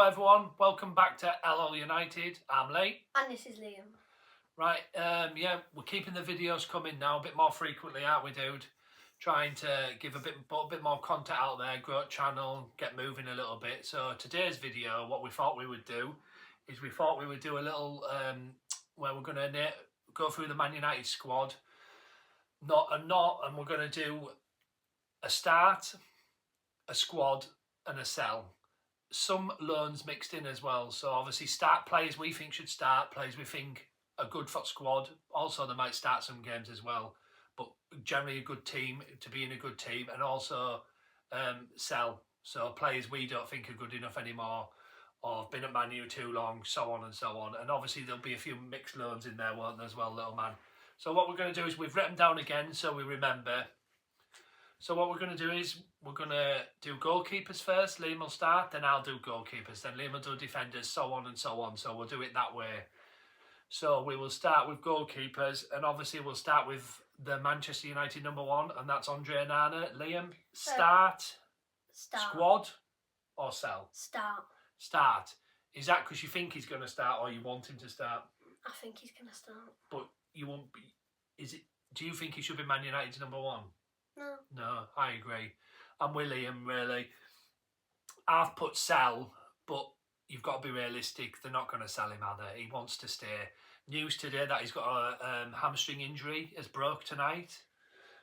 everyone, welcome back to LL United. I'm Lee. And this is Liam. Right, yeah, we're keeping the videos coming now a bit more frequently, aren't we, dude? Trying to give a bit more content out there, grow the channel, get moving a little bit. So today's video, what we thought we would do is we thought we would do a little where we're going to go through the Man United squad, and we're going to do a start, a squad, and a sell. Some loans mixed in as well. So obviously start players we think should start, players we think are good for squad. Also they might start some games as well, but generally a good team to be in a good team, and also sell. So players we don't think are good enough anymore, or have been at Man U too long, so on and so on. And obviously there'll be a few mixed loans in there, won't there, as well, little man. So what we're going to do is we've written down again so we remember. So what we're going to do is we're going to do goalkeepers first. Liam will start, then I'll do goalkeepers, then Liam will do defenders, so on and so on. So we'll do it that way. So we will start with goalkeepers, and obviously we'll start with the Manchester United #1, and that's Andre Onana. Liam, start, squad, or sell? Start. Is that because you think he's going to start, or you want him to start? I think he's going to start. But you won't be. Do you think he should be Man United's #1? No, I agree. I'm with Liam, really. I've put sell, but you've got to be realistic. They're not going to sell him, are they? He wants to stay. News today that he's got a hamstring injury, has broke tonight.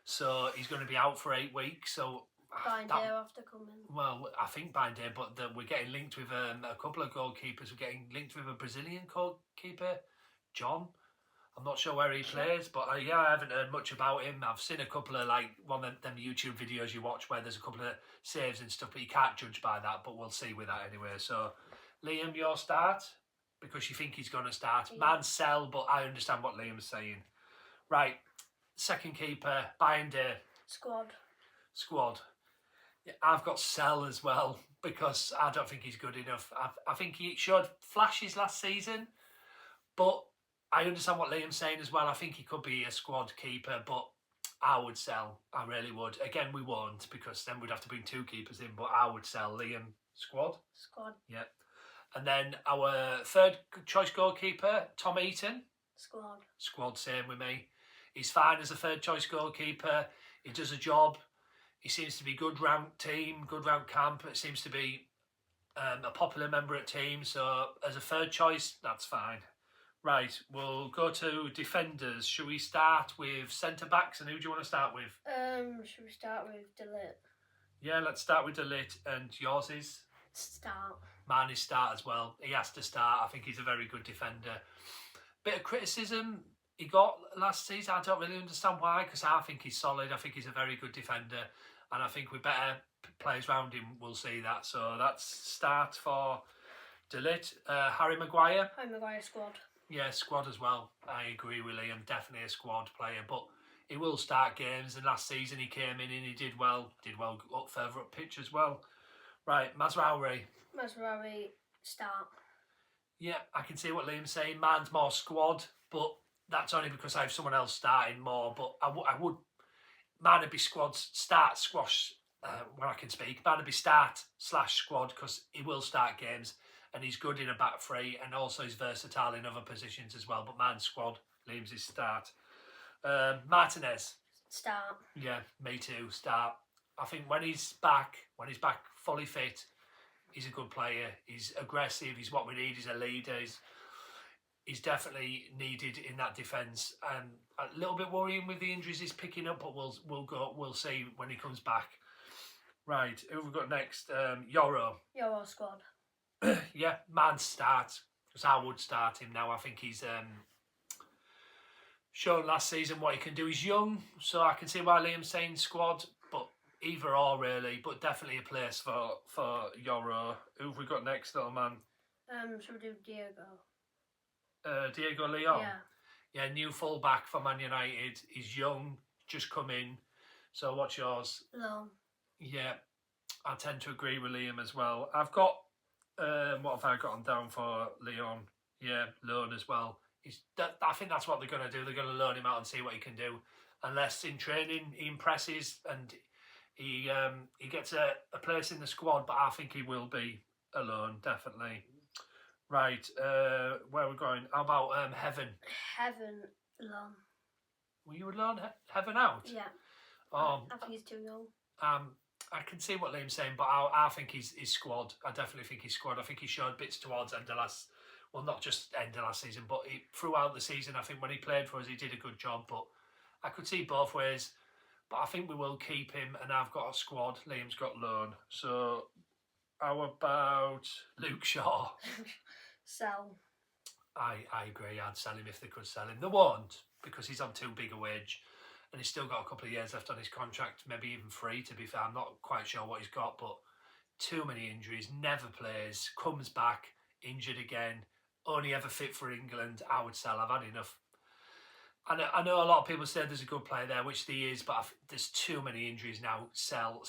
So he's going to be out for 8 weeks. So Binday will have to come in. Well, I think Binday, but we're getting linked with a couple of goalkeepers. We're getting linked with a Brazilian goalkeeper, John. I'm not sure where he plays, but yeah, I haven't heard much about him. I've seen a couple of one of them YouTube videos you watch where there's a couple of saves and stuff, but you can't judge by that. But we'll see with that anyway. So, Liam, your start, because you think he's going to start. Yeah. Man, sell, but I understand what Liam's saying. Right, second keeper, Binday. Squad. Yeah, I've got sell as well because I don't think he's good enough. I think he showed flashes last season, but I understand what Liam's saying as well. I think he could be a squad keeper, but I would sell. I really would. Again, we won't, because then we'd have to bring 2 keepers in, but I would sell. Liam, squad? Squad. Yeah. And then our third choice goalkeeper, Tom Heaton. Squad, same with me. He's fine as a third choice goalkeeper. He does a job. He seems to be good round team, good round camp. It seems to be a popular member of team. So as a third choice, that's fine. Right, we'll go to defenders. Should we start with centre-backs, and who do you want to start with? Should we start with De Ligt? Yeah, let's start with De Ligt, and yours is? Start. Mine is start as well. He has to start. I think he's a very good defender. Bit of criticism he got last season. I don't really understand why, because I think he's solid. I think he's a very good defender, and I think with better players around him, we'll see that. So that's start for De Ligt. Harry Maguire. Harry Maguire, squad. Yeah, squad as well. I agree with Liam. Definitely a squad player, but he will start games. And last season he came in and he did well. Up further up pitch as well. Right, Mazraoui. Start. Yeah, I can see what Liam's saying. Mine's more squad, but that's only because I have someone else starting more. But I would. Mine would be squad start squash. When I can speak, mine would be start/squad, because he will start games. And he's good in a back three, and also he's versatile in other positions as well. But man's squad, Liam's his start. Martinez. Start. Yeah, me too, start. I think when he's back fully fit, he's a good player. He's aggressive, he's what we need, he's a leader. He's definitely needed in that defence. A little bit worrying with the injuries he's picking up, but we'll see when he comes back. Right, who have we got next? Yoro. Yoro, squad. Yeah, man start, because I would start him now. I think he's shown last season what he can do. He's young, so I can see why Liam's saying squad, but either or really, but definitely a place for Yoro. Who have we got next, little man? Should we do Diego? Diego Leon. Yeah, new full-back for Man United. He's young, just come in. So what's yours? Loan. Yeah, I tend to agree with Liam as well. I've got what have I gotten down for Leon? Yeah, loan as well. I think that's what they're going to do. They're going to loan him out and see what he can do. Unless in training he impresses and he gets a place in the squad, but I think he will be alone, definitely. Right, where are we going? How about Heaven? Heaven, Long. Were you alone? Heaven out? Yeah. Oh, I think he's too young. I can see what Liam's saying, but I think he's squad. I definitely think he's squad. I think he showed bits towards end of last, well, not just end of last season, but throughout the season. I think when he played for us, he did a good job. But I could see both ways. But I think we will keep him, and I've got a squad. Liam's got loan. So how about Luke Shaw? Sell. I agree. I'd sell him if they could sell him. They won't because he's on too big a wage, and he's still got a couple of years left on his contract, maybe even 3. To be fair, I'm not quite sure what he's got, but too many injuries. Never plays, comes back injured again. Only ever fit for England. I would sell. I've had enough. I know a lot of people say there's a good player there, which there is, but there's too many injuries now. Sell,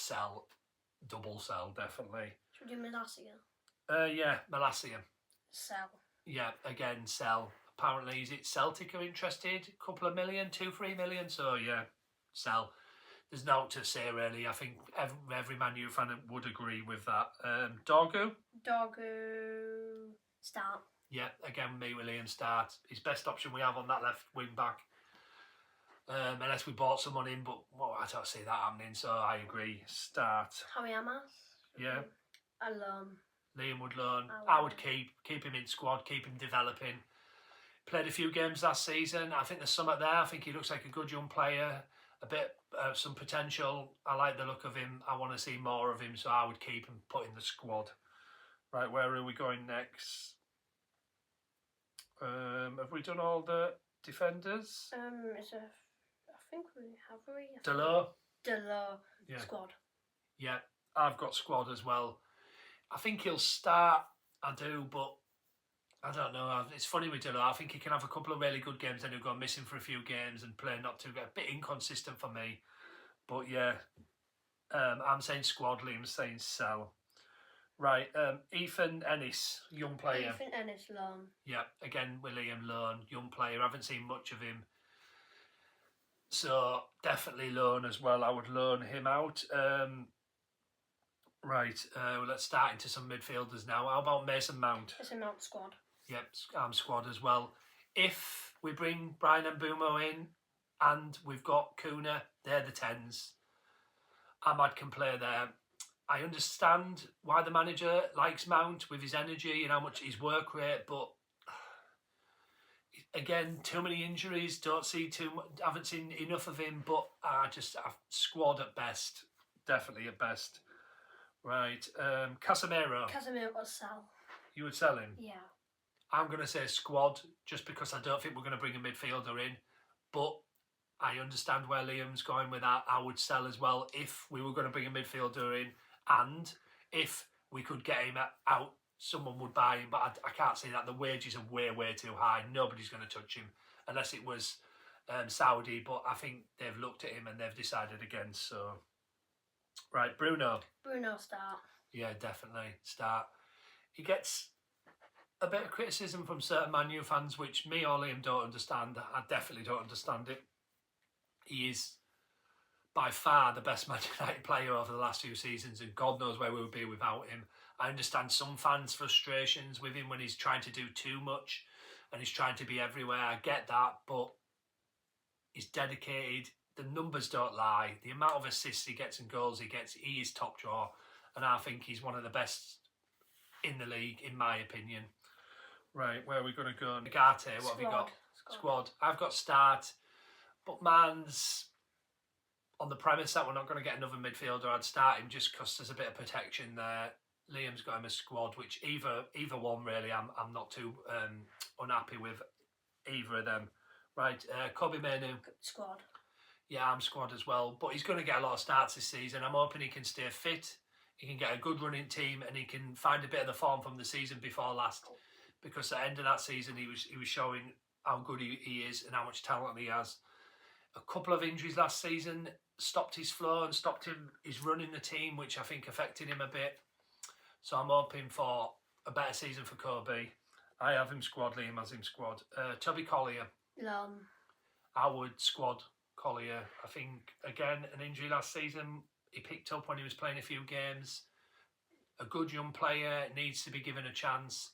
double sell, definitely. Should we do Malacia? Yeah, Malacia. Sell. Yeah, again, sell. Apparently, is it Celtic are interested? A couple of million, 2-3 million. So yeah, sell. There's no to say really. I think every Man U fan would agree with that. Dorgu? Dorgu. Start. Yeah, again, me, William, start. His best option we have on that left wing back. Unless we bought someone in, but well, I don't see that happening, so I agree. Start. Harry Amas. Yeah. Alone. Liam would learn. I would keep him in squad, keep him developing. Played a few games last season. I think there's something there. I think he looks like a good young player. A bit some potential. I like the look of him. I want to see more of him, so I would keep him put in the squad. Right, where are we going next? Have we done all the defenders? I think we have. Delors. Yeah. Squad. Yeah, I've got squad as well. I think he'll start. I do, but I don't know. It's funny with Delors. I think he can have a couple of really good games, then he'll go missing for a few games and play not too good. A bit inconsistent for me. But yeah, I'm saying squad. Liam's saying sell. Right, Ethan Ennis, young player. Ethan Ennis, loan. Yeah, again, William loan, young player. I haven't seen much of him. So, definitely loan as well. I would loan him out. Right, let's start into some midfielders now. How about Mason Mount? Mason Mount, squad. Yep, I'm squad as well. If we bring Brian and Mbeumo in and we've got Kuna, they're the 10s. Ahmad can play there. I understand why the manager likes Mount with his energy and how much his work rate, but again, too many injuries. Don't see haven't seen enough of him. But squad at best, definitely at best. Right, Casemiro. Casemiro will sell. You would sell him? Yeah. I'm going to say squad just because I don't think we're going to bring a midfielder in, but I understand where Liam's going with that. I would sell as well if we were going to bring a midfielder in. And if we could get him out, someone would buy him. But I can't see that. The wages are way, way too high. Nobody's going to touch him unless it was Saudi. But I think they've looked at him and they've decided against. So, right, Bruno. Bruno, start. Yeah, definitely, start. He gets a bit of criticism from certain Man U fans, which me or Liam don't understand. I definitely don't understand it. He is by far the best Man United player over the last few seasons, and God knows where we would be without him. I understand some fans' frustrations with him when he's trying to do too much and he's trying to be everywhere. I get that, but he's dedicated. The numbers don't lie. The amount of assists he gets and goals he gets, he is top drawer, and I think he's one of the best in the league, in my opinion. Right, where are we going to go? Nagate, what have you got? Squad. I've got start, but man's on the premise that we're not going to get another midfielder. I'd start him just because there's a bit of protection there. Liam's got him a squad, which either one really. I'm not too unhappy with either of them. Right, Kobe Manu. Squad. Yeah, I'm squad as well, but he's going to get a lot of starts this season. I'm hoping he can stay fit. He can get a good running team, and he can find a bit of the form from the season before last. Because at the end of that season, he was showing how good he is and how much talent he has. A couple of injuries last season stopped his flow and stopped his running the team, which I think affected him a bit. So I'm hoping for a better season for Kobe. I have him squad, Liam has him squad. Toby Collier. I would squad Collier. I think, again, an injury last season. He picked up when he was playing a few games. a good young player, needs to be given a chance.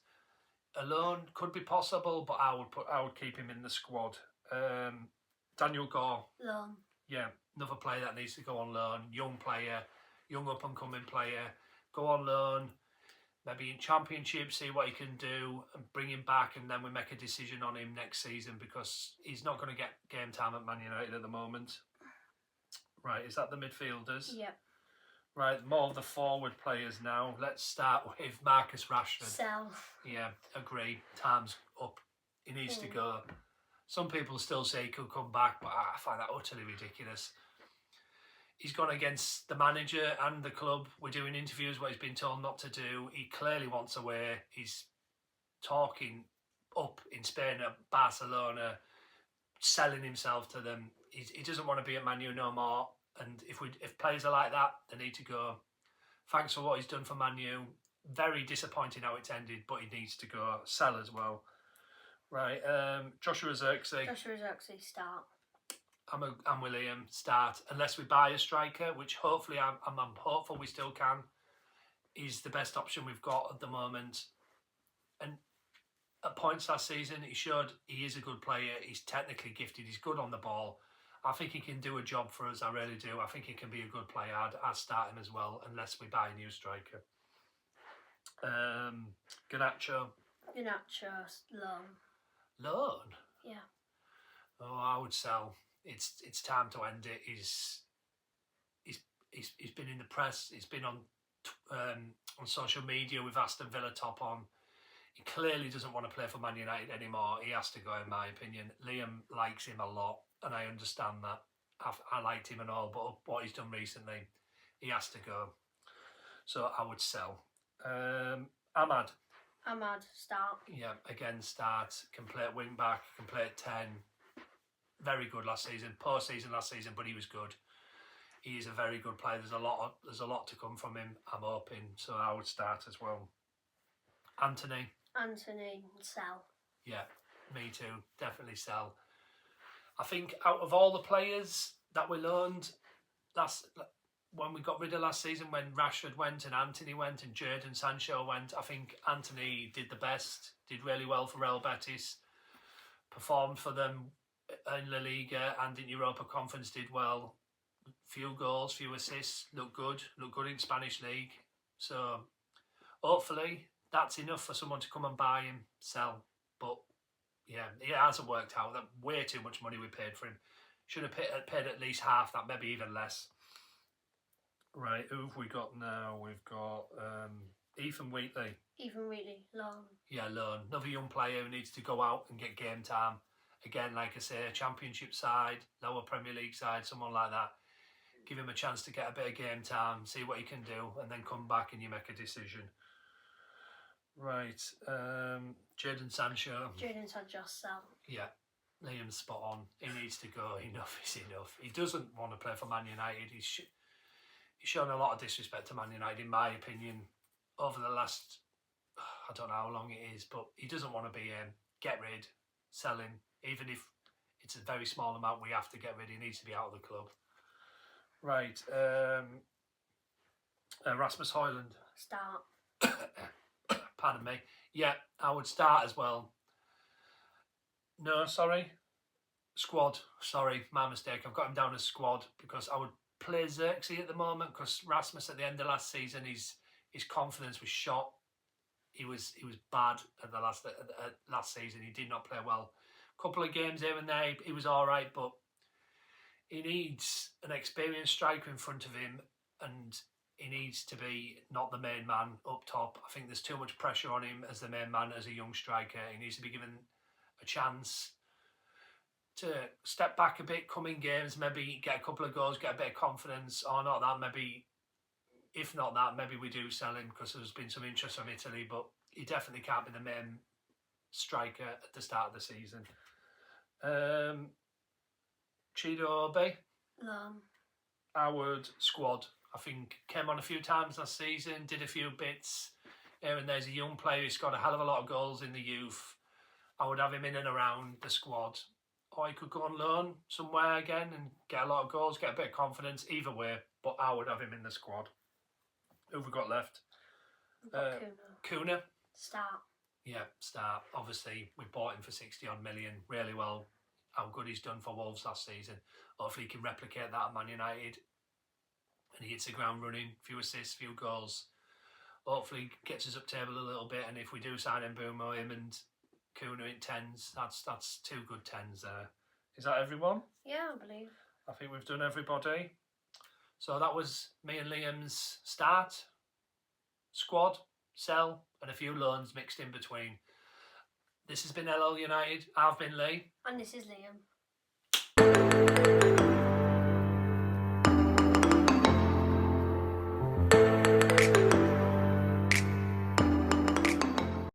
A loan could be possible, but I would keep him in the squad. Daniel Gore, Loan. yeah, another player that needs to go on loan. Young player, young up and coming player, go on loan. Maybe in Championship, see what he can do, and bring him back, and then we make a decision on him next season because he's not going to get game time at Man United at the moment. Right, is that the midfielders? Yep. Right, more of the forward players now. Let's start with Marcus Rashford. Sell. Yeah, agree. Time's up. He needs to go. Some people still say he could come back, but I find that utterly ridiculous. He's gone against the manager and the club. We're doing interviews what he's been told not to do. He clearly wants away. He's talking up in Spain at Barcelona, selling himself to them. He doesn't want to be at Man U no more. And if players are like that, they need to go. Thanks for what he's done for Man U. Very disappointing how it's ended, but he needs to go. Sell as well. Right, Joshua Zirkzee. Joshua Zirkzee, start. I'm with Liam, start. Unless we buy a striker, which hopefully I'm hopeful we still can. He's the best option we've got at the moment. And at points last season, he showed he is a good player. He's technically gifted. He's good on the ball. I think he can do a job for us. I really do. I think he can be a good player. I'd start him as well, unless we buy a new striker. Garnacho. Loan. Loan? Yeah. Oh, I would sell. It's time to end it. He's been in the press. He's been on social media with Aston Villa top on. He clearly doesn't want to play for Man United anymore. He has to go, in my opinion. Liam likes him a lot, and I understand that. I liked him and all, but what he's done recently, he has to go. So I would sell. Ahmad. Ahmad, start. Yeah, again, start. Can play at wing back. Can play at 10. Very good last season. Poor season last season, but he was good. He is a very good player. There's a lot to come from him, I'm hoping. So I would start as well. Anthony, sell. yeah, me too. Definitely sell. I think out of all the players that we loaned when we got rid of last season, when Rashford went and Anthony went and Jadon Sancho went, I think Anthony did the best, did really well for Real Betis, performed for them in La Liga and in Europa Conference, did well. Few goals, few assists, look good in Spanish League. So hopefully that's enough for someone to come and buy him, sell. But yeah, it hasn't worked out. That way too much money we paid for him. Should have paid at least half that, maybe even less. Right, who have we got now? We've got Ethan Wheatley. Loan. Yeah, loan. Another young player who needs to go out and get game time. Again, like I say, a Championship side, lower Premier League side, someone like that. Give him a chance to get a bit of game time, see what he can do, and then come back and you make a decision. Right, Jadon Sancho. Sell. Yeah, Liam's spot on. He needs to go. Enough is enough. He doesn't want to play for Man United. He's shown a lot of disrespect to Man United, in my opinion, over the last, I don't know how long it is, but he doesn't want to be get rid, sell him. Even if it's a very small amount we have to get rid, he needs to be out of the club. Right, Rasmus Højlund. Start. Pardon me. Yeah, I would start as well. No, sorry. Squad. Sorry, my mistake. I've got him down as squad because I would play Zirkzee at the moment because Rasmus at the end of last season, his confidence was shot. He was bad at the last season. He did not play well. Couple of games here and there, he was all right, but he needs an experienced striker in front of him, and he needs to be not the main man up top. I think there's too much pressure on him as the main man, as a young striker. He needs to be given a chance to step back a bit, come in games, maybe get a couple of goals, get a bit of confidence, or not that, maybe, if not that, maybe we do sell him because there's been some interest from Italy, but he definitely can't be the main striker at the start of the season. Chidobe. Loan. Howard, squad. I think came on a few times last season, did a few bits here and there's a young player who's got a hell of a lot of goals in the youth. I would have him in and around the squad. Or he could go on loan somewhere again and get a lot of goals, get a bit of confidence, either way, but I would have him in the squad. Who have we got left? We've got Kuna. Kuna. Start. Yeah, start. Obviously, we bought him for 60 odd million. Really well. How good he's done for Wolves last season. Hopefully, he can replicate that at Man United. And he hits the ground running. Few assists, few goals. Hopefully, gets us up table a little bit. And if we do sign Mbeumo, him and Kuna in tens, that's two good tens there. Is that everyone? Yeah, I believe. I think we've done everybody. So that was me and Liam's start, squad, sell, and a few loans mixed in between. This has been LL United. I've been Lee. And this is Liam.